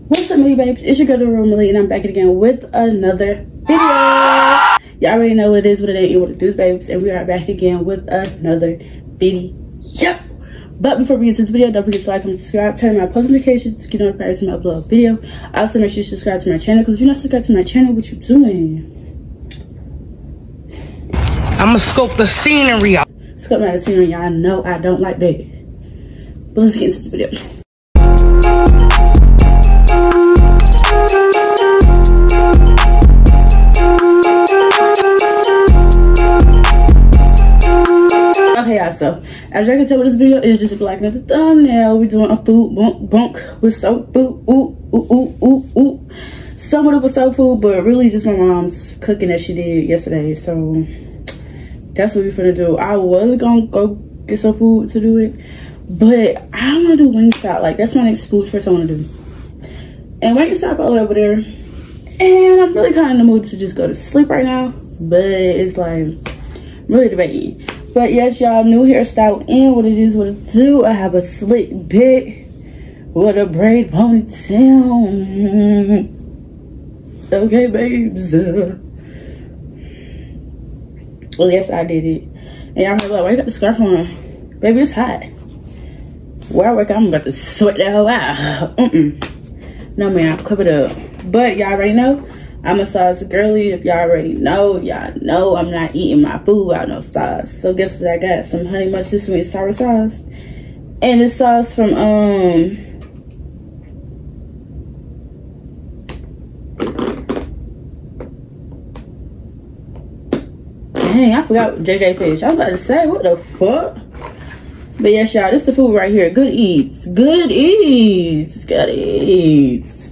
What's up, Melly babes? It's your girl, THEREALMELIY, and I'm back again with another video. Y'all already know what it is, what it ain't, and what it does, babes. And we are back again with another video. But before we get into this video, don't forget to like, comment, subscribe, turn on my post notifications to get notified when I upload a video. Also, make sure you subscribe to my channel, because if you're not subscribed to my channel, what you doing? I'ma scope the scenery out. Scope out the scenery, y'all know I don't like that. But let's get into this video. Okay, y'all, so as you can tell with this video, it's just black at the thumbnail. We're doing a food bunk with soul food. Ooh. Some of it was soul food, but really just my mom's cooking that she did yesterday. So that's what we're finna do. I was gonna go get some food to do it, but I want to do Wingstop. Like, that's my next food choice I want to do. And Wingstop all over there. And I'm really kind of in the mood to just go to sleep right now. But it's like, I'm really debating. But yes, y'all, new hairstyle and what it is, what it do. I have a slick bit with a braid ponytail. Okay, babes. Well, yes, I did it. And y'all heard, like, why you got the scarf on? Baby, it's hot. Where I work, I'm about to sweat the hell out. No, man, I'm covered up. But y'all already know, I'm a sauce girly. If y'all already know, y'all know I'm not eating my food without no sauce. So guess what I got? Some honey mustard sweet sour sauce. And this sauce from, dang, I forgot JJ Fish. I was about to say, what the fuck? But yes, y'all, this is the food right here. Good eats. Good eats. Good eats.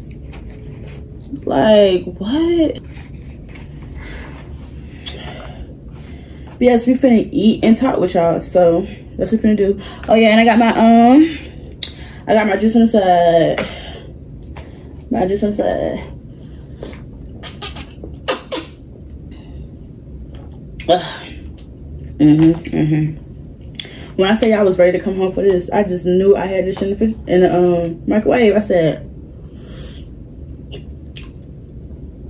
Like, what? But yes, we finna eat and talk with y'all. So that's what we finna do. Oh yeah, and I got my juice on the side. My juice on the side. When I say I was ready to come home for this, I just knew I had this in the microwave. I said,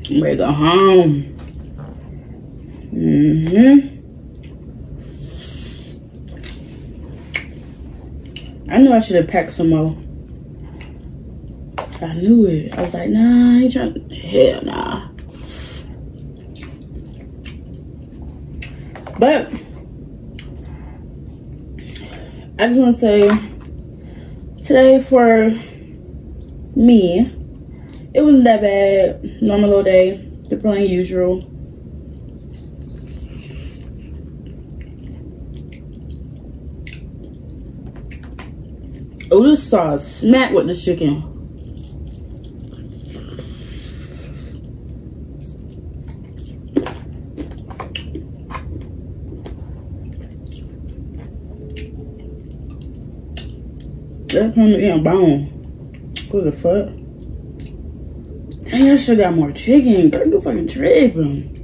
I'm ready to go home. I knew I should have packed some more. I knew it. I was like, nah, I ain't trying. Hell nah. But I just want to say, today for me, it wasn't that bad. Normal little day, the plain usual. Oh, this sauce smack with the chicken. That's from the damn bone. What the fuck? Dang, I should got more chicken. Girl, you fucking tripping.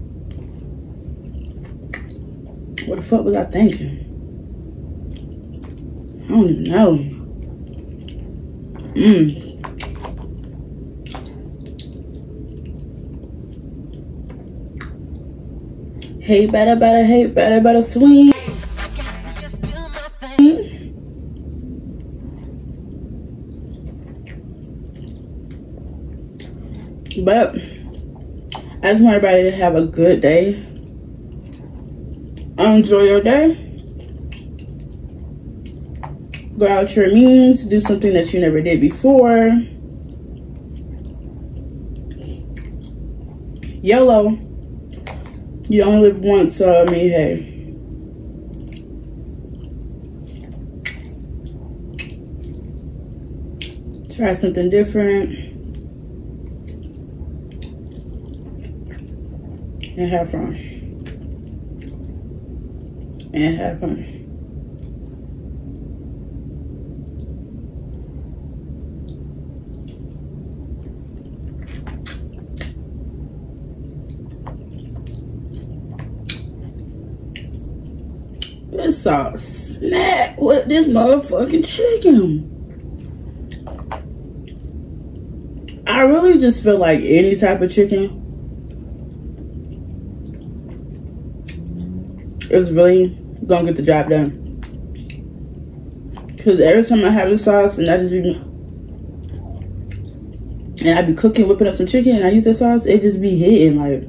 What the fuck was I thinking? I don't even know. Hate better, swing. But I just want everybody to have a good day. Enjoy your day. Go out your means. Do something that you never did before. YOLO. You only live once, so I mean, hey. Try something different. And have fun. And have fun. This sauce smack with this motherfucking chicken. I really just feel like any type of chicken is really gonna get the job done. Cause every time I have the sauce and I be cooking, whipping up some chicken and I use that sauce, it just be hitting like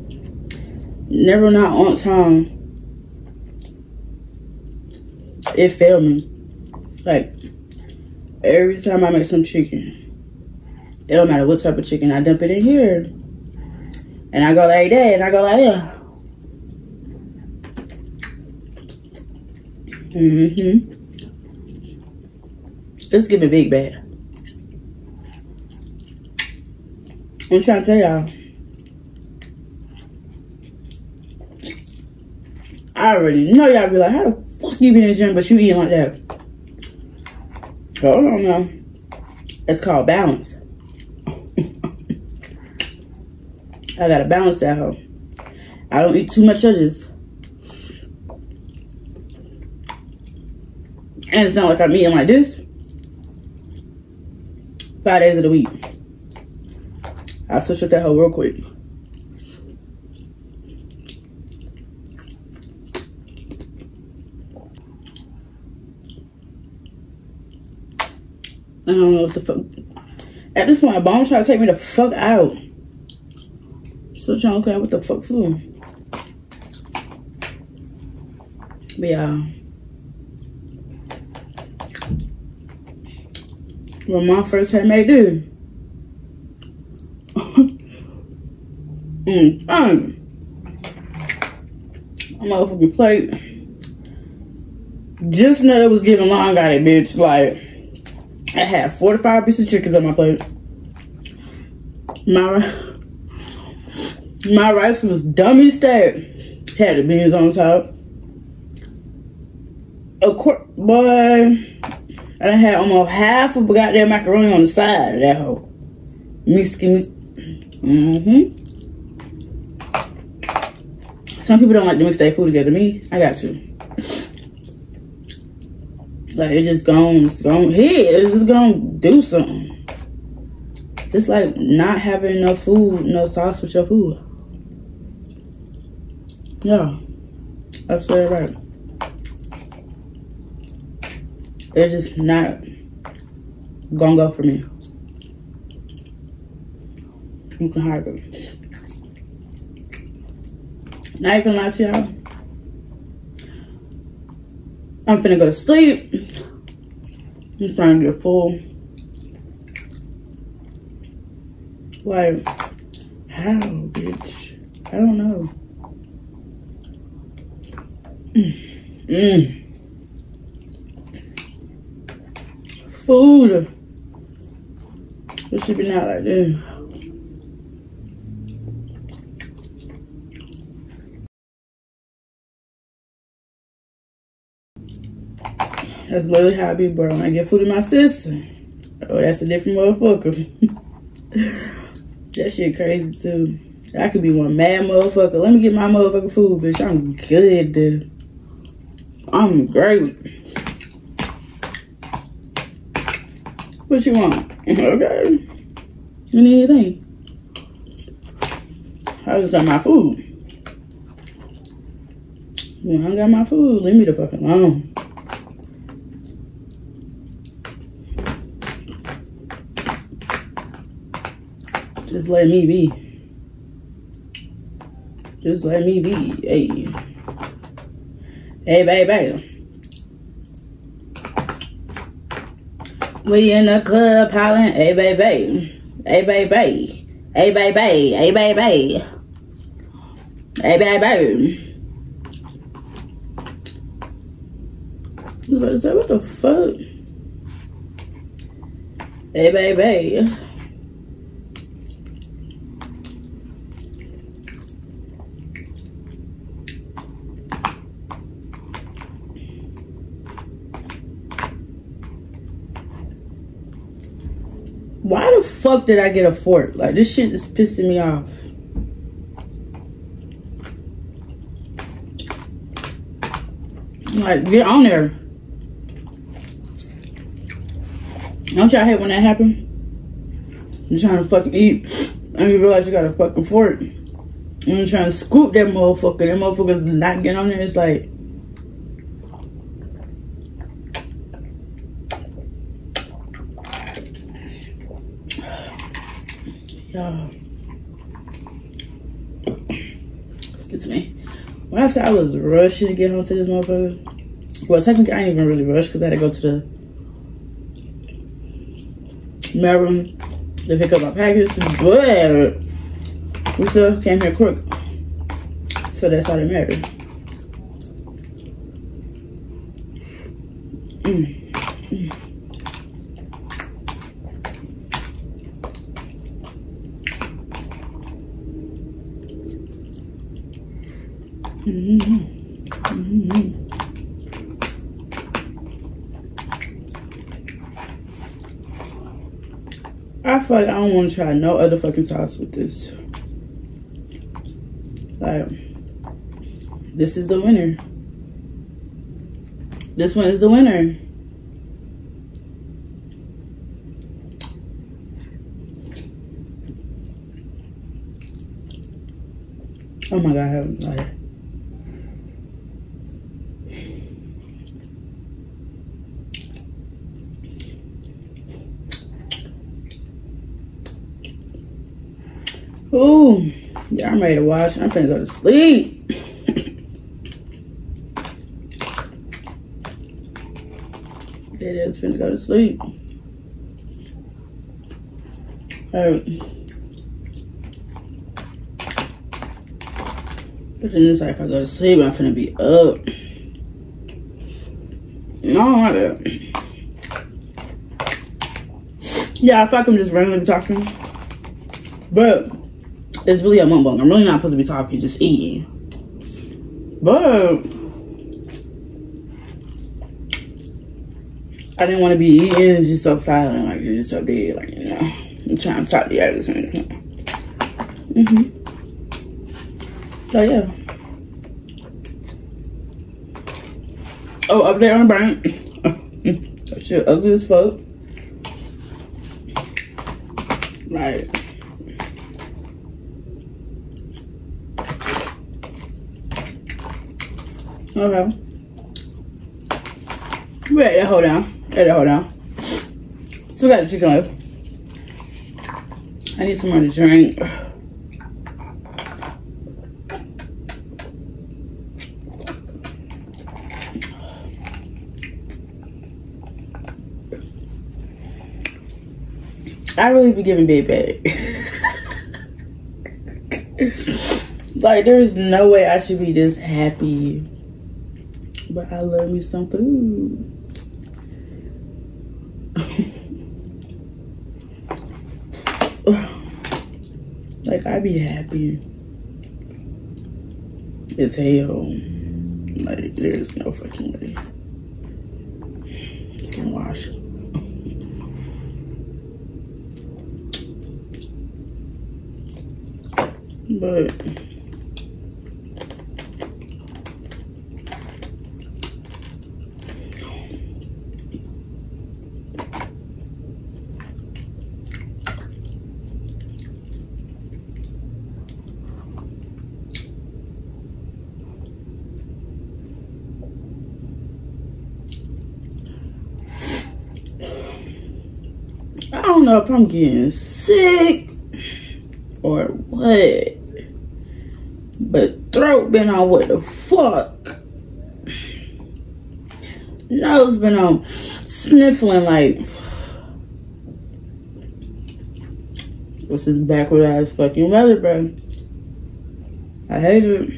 never not on time. It failed me. Like every time I make some chicken, it don't matter what type of chicken, I dump it in here and I go like that and I go like that. Let's give me big bad. I'm trying to tell y'all. I already know y'all be like, how the fuck you be in the gym but you eating like that? Hold on now. It's called balance. I gotta balance that hoe. I don't eat too much of this. And it's not like I'm eating like this 5 days of the week. I'll switch up that hoe real quick. I don't know what the fuck. At this point, my bone trying to take me the fuck out. So trying to look at what the fuck flew. But yeah. When mom first had made this. My motherfucking plate. Just know it was giving long on it, bitch. Like, I had 45 pieces of chickens on my plate. My rice was dummy stacked. Had the beans on top. Boy, I done had almost half of goddamn macaroni on the side of that hoe. Some people don't like to mix their food together. Me, I got to. Like, it's just gonna do something. It's like not having enough food, no sauce with your food. Yeah, that's very right. It's just not gonna go for me. You can hide it. Not even lie to y'all. I'm finna go to sleep. I'm trying to get full. Like, how, bitch? I don't know. Food. It should be not like this. That's literally how I be, bro. When I get food in my system. Oh, that's a different motherfucker. That shit crazy too. I could be one mad motherfucker. Let me get my motherfucking food, bitch. I'm good. I'm great. What you want? Okay. You need anything? I just got my food. When I got my food, leave me the fuck alone. Just let me be. Just let me be. Hey. Hey, baby. We in the club hollering. Hey, baby. Hey, baby. Hey, baby. Hey, baby. Hey, baby. I was about to say, what the fuck? Hey, baby. Why the fuck did I get a fork? Like, this shit is pissing me off. Like, get on there. Don't y'all hate when that happens? You're trying to fucking eat, and you realize you got a fucking fork. And you're trying to scoop that motherfucker. That motherfucker's not getting on there. It's like, y'all, excuse me. When I said I was rushing to get home to this motherfucker, well, technically I ain't even really rushed because I had to go to the mail room to pick up my package, but we still came here quick, so that's all that mattered. I feel like I don't want to try no other fucking sauce with this. Like, this is the winner. This one is the winner. Oh my God, like, ooh, yeah, I'm ready to wash. I'm finna go to sleep. It is finna go to sleep. But then it's like if I go to sleep, I'm finna be up. No, I don't like that. Yeah, I feel like I'm just randomly talking. But it's really a mukbang. I'm really not supposed to be talking, just eating. But I didn't want to be eating and just so silent, like you're just so dead, like, you know. I'm trying to talk to you at the same time. So yeah. Oh, update on the brain. That shit ugly as fuck. Right. Okay. Wait, that hold down. Let that hold down. Still got the chicken left. I need some more to drink. I really be giving big back. Like, there's no way I should be this happy. But I love me some food. Like, I be happy as hell. Like, there's no fucking way. It's gonna wash. But I don't know if I'm getting sick or what, but throat been on what the fuck. Nose been on sniffling like, what's this backward ass fucking weather, bro? I hate it.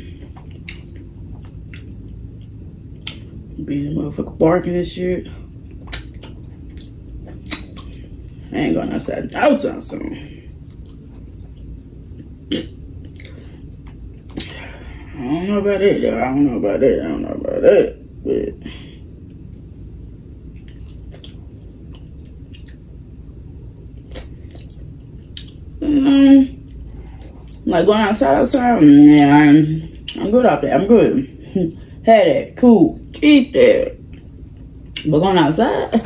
Being a motherfucker barking and shit. I ain't going outside no time soon. I don't know about it though. I don't know about that. I don't know about that. But like going outside. Yeah, I'm good off that. I'm good. Had that. Cool. Keep that. But going outside,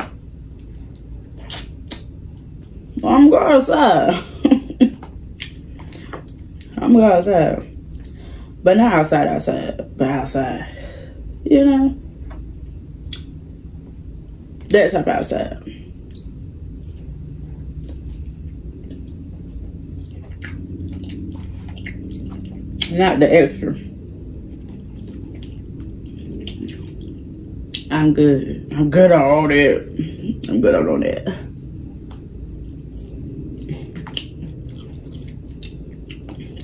I'm good. outside. I'm going outside. But not outside, but outside. You know? That type of outside. Not the extra. I'm good. I'm good on all that. I'm good on all that.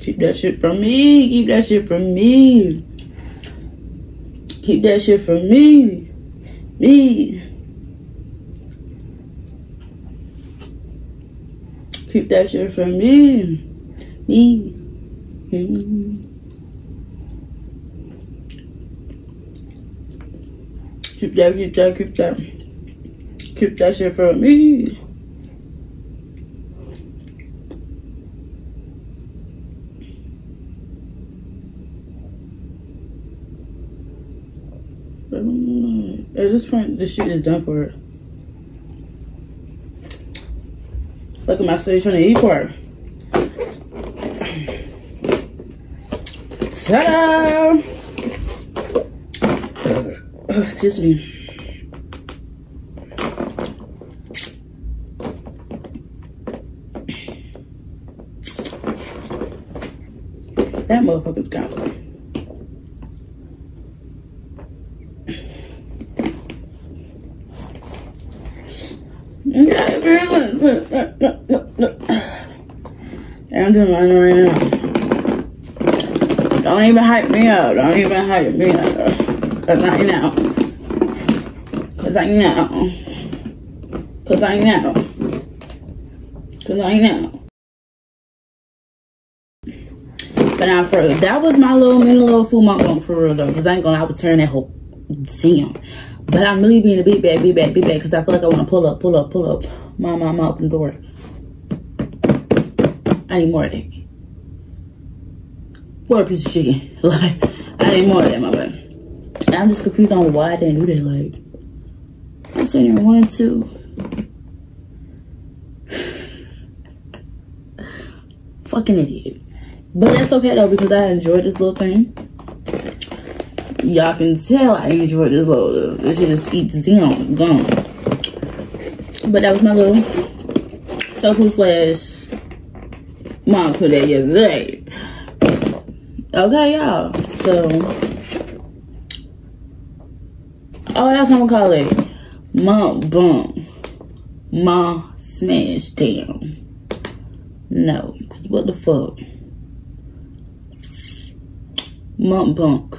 Keep that shit from me. Keep that shit from me. Keep that shit from me. Me. Keep that shit from me. Me. Keep that shit from me. At this point, this shit is done for it. Look at my stage trying to eat for it. Ta-da! Oh, excuse me. That motherfucker's gone. Look. I'm doing mine right now. Don't even hype me up. Don't even hype me up. Cause I know. Cause I know. Cause I know. Cause I know. But now for real, that was my little food mukbang for real though. Cause I ain't gonna lie, I was turning that whole damn. But I'm really being a big bag, cause I feel like I wanna pull up. Mom, open the door. I need more of that. For a piece of chicken. Like, I need more of that, my bad. And I'm just confused on why I didn't do that. Like, I'm sitting there 1, 2. Fucking idiot. But that's okay though, because I enjoyed this little thing. Y'all can tell I enjoyed this little. This shit just eats down, gone. But that was my little soul food slash mom put that yesterday. Okay, y'all. So, oh, that's what I'm gonna call it. Mukbang. Ma smash down. No, cause what the fuck? Mukbang.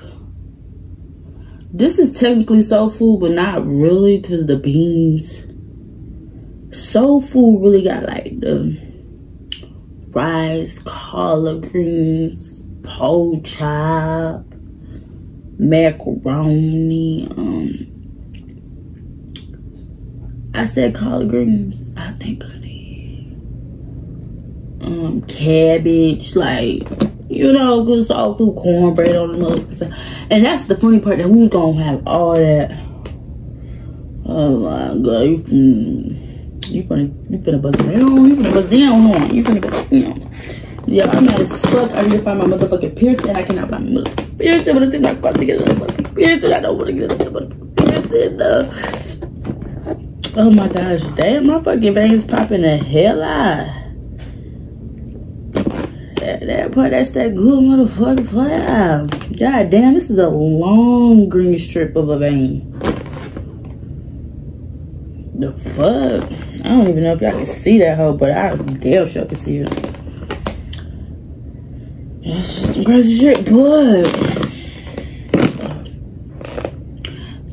This is technically soul food, but not really, cause the beans. Soul food really got like the rice, collard greens, pork chop, macaroni. I said collard greens. I think I did. Cabbage, like, you know, good soul food, cornbread on the motherfucker. And that's the funny part, that who's gonna have all that. Oh my god, you finna bust down. You finna bust down, huh? You finna bust down. Yeah, I'm mad as fuck. I need to find my motherfucking piercing. I cannot find my motherfucking piercing. But it seems like I'm about to get a motherfucking piercing. I don't want to get a motherfucking piercing. Oh my gosh, damn, my fucking veins popping the hell out. That part, that's that good motherfucking fire. God damn, this is a long green strip of a vein. The fuck? I don't even know if y'all can see that hoe, but I damn sure can see it. It's just some crazy shit, but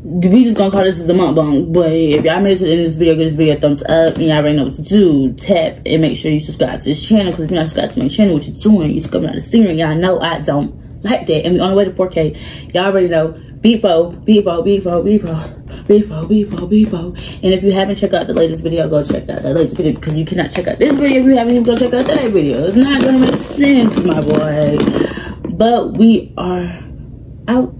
we just gonna call this as a mukbang. But if y'all made it to the end of this video, give this video a thumbs up, and y'all already know what to do. Tap and make sure you subscribe to this channel, because if you're not subscribed to my channel, what you doing? You scrubbing out the scenery. Y'all know I don't like that, and we on the way to 4K. Y'all already know. B4. And if you haven't checked out the latest video, go check out the latest video, because you cannot check out this video if you haven't even go check out that video. It's not gonna make sense, my boy. But we are out.